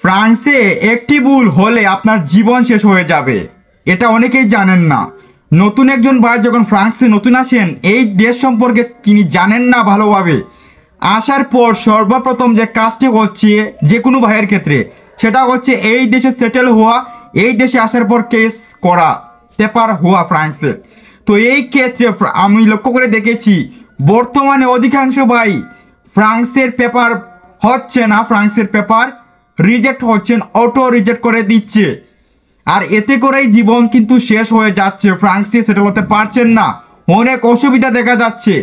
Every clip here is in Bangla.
ফ্রান্সে একটি ভুল হলে আপনার জীবন শেষ হয়ে যাবে, এটা অনেকেই জানেন না। নতুন একজন ভাই যখন ফ্রান্সে নতুন আসেন, এই দেশ সম্পর্কে তিনি জানেন না ভালোভাবে। আসার পর সর্বপ্রথম যে কাজটি হচ্ছে যে কোনো ভাইয়ের ক্ষেত্রে, সেটা হচ্ছে এই দেশে সেটেল হওয়া, এই দেশে আসার পর কেস করা, পেপার হওয়া ফ্রান্সে। তো এই ক্ষেত্রে আমি লক্ষ্য করে দেখেছি বর্তমানে অধিকাংশ ভাই ফ্রান্সের পেপার হচ্ছে না, ফ্রান্সের পেপার রিজেক্ট হচ্ছেন, অটো রিজেক্ট করে দিচ্ছে। আর এতে করেই জীবন কিন্তু শেষ হয়ে যাচ্ছে, ফ্রান্সে সেটেল হতে পারছেন না, অনেক অসুবিধা দেখা যাচ্ছে।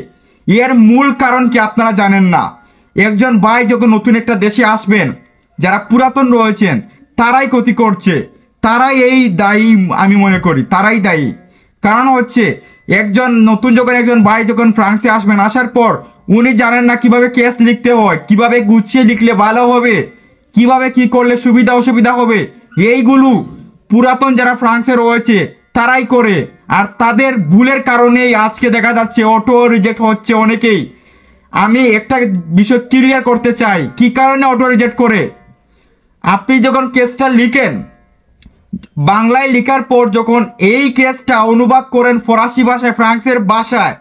এর মূল কারণ কি আপনারা জানেন না। একজন ভাই যখন নতুন একটা দেশে আসবেন, যারা পুরাতন রয়েছেন তারাই ক্ষতি করছে, তারাই এই দায়ী, আমি মনে করি তারাই দায়ী। কারণ হচ্ছে একজন নতুন একজন ভাই যখন ফ্রান্সে আসবেন, আসার পর উনি জানেন না কিভাবে কেস লিখতে হয়, কিভাবে গুছিয়ে লিখলে ভালো হবে, কিভাবে কি করলে সুবিধা অসুবিধা হবে, এইগুলো পুরাতন যারা ফ্রান্সে রয়েছে তারাই করে। আর তাদের ভুলের কারণেই আজকে দেখা যাচ্ছে অটো রিজেক্ট হচ্ছে অনেকেই। আমি একটা বিষয় ক্লিয়ার করতে চাই, কি কারণে অটো রিজেক্ট করে। আপনি যখন কেসটা লিখেন, বাংলায় লেখার পর যখন এই কেসটা অনুবাদ করেন ফরাসি ভাষায়, ফ্রান্সের ভাষায়,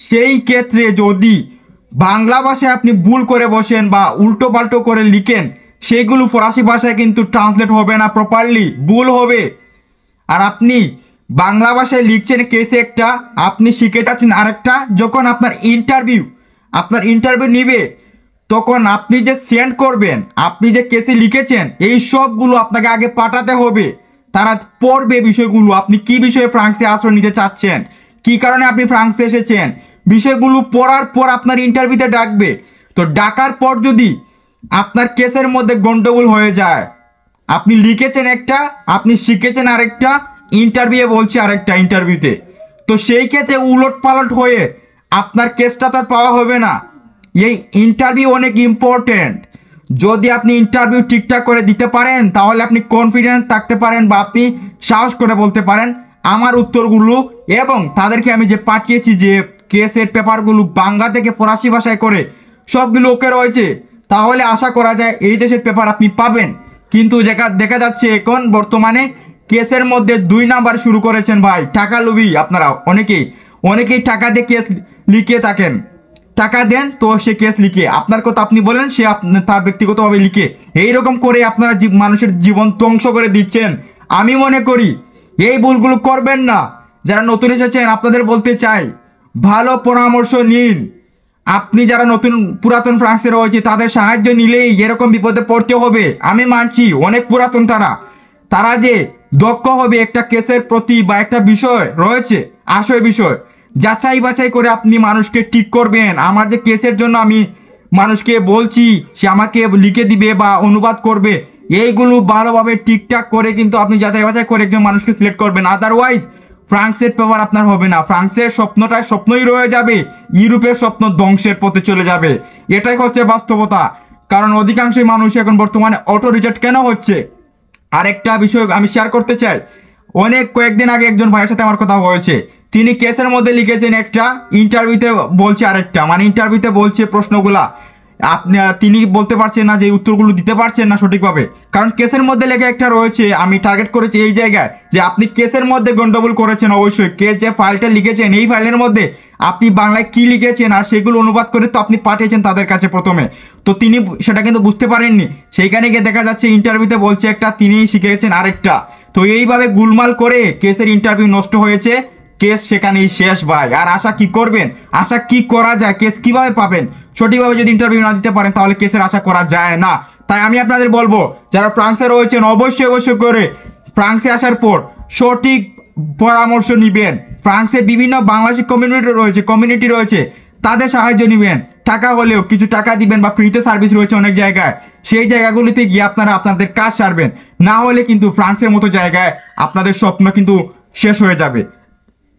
সেই ক্ষেত্রে যদি বাংলা ভাষায় আপনি ভুল করে বসেন বা উল্টো পাল্টো করে লিখেন, সেগুলো ফরাসি ভাষায় কিন্তু ট্রান্সলেট হবে না প্রপারলি, ভুল হবে। আর আপনি বাংলা ভাষায় লিখছেন কেসে একটা, আপনি শিখে যাচ্ছেন আরেকটা। যখন আপনার ইন্টারভিউ নিবে, তখন আপনি যে সেন্ড করবেন, আপনি যে কেসে লিখেছেন, এই সবগুলো আপনাকে আগে পাঠাতে হবে। তারা পড়বে বিষয়গুলো, আপনি কি বিষয়ে ফ্রান্সে আশ্রয় নিতে চাচ্ছেন, কি কারণে আপনি ফ্রান্সে এসেছেন, বিষয়গুলো পড়ার পর আপনার ইন্টারভিউতে ডাকবে। তো ডাকার পর যদি আপনার কেসের মধ্যে গন্ডগোল হয়ে যায়, আপনি লিখেছেন একটা, আপনি শিখেছেন আরেকটা, ইন্টারভিউ বলছে আরেকটা ইন্টারভিউতে, তো সেই ক্ষেত্রে উলট পালট হয়ে আপনার কেসটা তো আর পাওয়া হবে না। এই ইন্টারভিউ অনেক ইম্পর্টেন্ট। যদি আপনি ইন্টারভিউ ঠিকঠাক করে দিতে পারেন, তাহলে আপনি কনফিডেন্স থাকতে পারেন বা আপনি সাহস করে বলতে পারেন আমার উত্তরগুলো, এবং তাদেরকে আমি যে পাঠিয়েছি যে কেসের পেপারগুলো বাংলা থেকে ফরাসি ভাষায় করে সবগুলো ওকে রয়েছে, তাহলে আশা করা যায় এই দেশের পেপার আপনি পাবেন। কিন্তু দেখা যাচ্ছে এখন বর্তমানে কেসের মধ্যে 2 নাম্বার শুরু করেছেন ভাই, টাকা লোভী। আপনারা অনেকেই টাকা দিয়ে কেস লিখে থাকেন, টাকা দেন তো সে কেস লিখে, আপনার কথা আপনি বলেন, সে তার ব্যক্তিগতভাবে লিখে, এইরকম করে আপনারা মানুষের জীবন ধ্বংস করে দিচ্ছেন। আমি মনে করি এই ভুলগুলো করবেন না। যারা নতুন এসেছেন আপনাদের বলতে চাই, ভালো পরামর্শ নিন। আপনি যারা পুরাতন ফ্রান্সে রয়েছে, তাদের সাহায্য নিলেই এরকম বিপদে পড়তে হবে। আমি মানছি অনেক পুরাতন তারা যে দক্ষ হবে একটা কেসের প্রতি বা একটা বিষয় রয়েছে, আশয় বিষয় যাচাই বাছাই করে আপনি মানুষকে ঠিক করবেন। আমার যে কেসের জন্য আমি মানুষকে বলছি, সে আমাকে লিখে দিবে বা অনুবাদ করবে, এইগুলো ভালোভাবে ঠিকঠাক করে কিন্তু আপনি যাচাই বাছাই করে একজন মানুষকে সিলেক্ট করবেন। আদারওয়াইজ ফ্রান্সের পেপার আপনার হবে না, ফ্রান্সের স্বপ্নটা স্বপ্নই রয়ে যাবে, ইউরোপের স্বপ্ন ধ্বংসের পথে চলে যাবে। এটাই হচ্ছে বাস্তবতা। কারণ অধিকাংশই মানুষ এখন বর্তমানে অটো রিজেক্ট কেন হচ্ছে। আরেকটা বিষয় আমি শেয়ার করতে চাই, কয়েকদিন আগে একজন ভাইয়ের সাথে আমার কথা হয়েছে, তিনি কেসের মধ্যে লিখেছেন একটা, ইন্টারভিউতে বলছে আরেকটা, মানে ইন্টারভিউতে বলছে প্রশ্নগুলা তিনি বলতে পারছেন না, যে উত্তরগুলো দিতে পারছেন না সঠিকভাবে। কারণ কেসের মধ্যে লেখা একটা রয়েছে, আমি টার্গেট করেছি এই জায়গায় যে আপনি কেসের মধ্যে গন্ডগোল করেছেন। অবশ্যই কেস যে ফাইলটা লিখেছেন, এই ফাইলের মধ্যে আপনি বাংলায় কি লিখেছেন আর সেগুলো অনুবাদ করে তো আপনি পাঠিয়েছেন তাদের কাছে প্রথমে, তো তিনি সেটা কিন্তু বুঝতে পারেননি। সেইখানে গিয়ে দেখা যাচ্ছে ইন্টারভিউতে বলছে একটা, তিনি শিখেছেন আরেকটা। তো এইভাবে গুলমাল করে কেসের ইন্টারভিউ নষ্ট হয়েছে, কেস সেখানেই শেষ ভাই। আর আশা কি করবেন, আশা কি করা যায়, কেস কিভাবে পাবেন, সঠিকভাবে যদি ইন্টারভিউ না দিতে পারেন তাহলে কেসের আশা করা যায় না। তাই আমি আপনাদের বলবো, যারা ফ্রান্সে রয়েছেন অবশ্যই করে ফ্রান্সে আসার পর সঠিক পরামর্শ নিবেন। ফ্রান্সে বিভিন্ন বাংলাদেশি কমিউনিটি রয়েছে, তাদের সাহায্য নিবেন। টাকা হলেও কিছু টাকা দিবেন বা ফ্রিতে সার্ভিস রয়েছে অনেক জায়গায়, সেই জায়গাগুলিতে গিয়ে আপনারা আপনাদের কাজ সারবেন। না হলে কিন্তু ফ্রান্সের মতো জায়গায় আপনাদের স্বপ্ন কিন্তু শেষ হয়ে যাবে।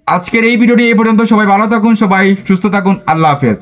আজকের এই ভিডিওটি এই পর্যন্ত। সবাই ভালো থাকুন, সবাই সুস্থ থাকুন, আল্লাহ হাফেজ।